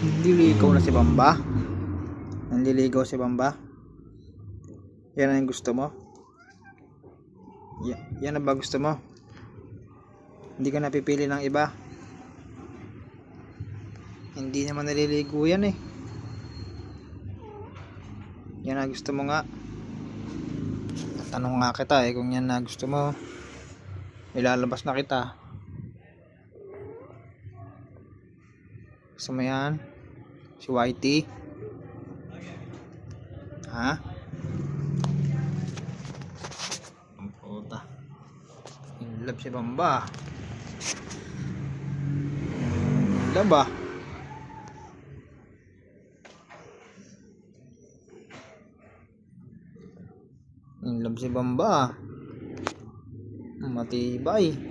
Nililigaw na si Bamba. Nililigaw si Bamba. Yan ang gusto mo? Yan ang ba gusto mo? Hindi ka napipili ng iba. Hindi naman naliligo yan eh. Yan ang gusto mo nga. Tanong nga kita eh kung yan na gusto mo. Ilalabas na kita. Gusto mo yan? Si Whitey? Ha? Ang puta. In love si Bamba. In love ba? In love si Bamba. Matibay.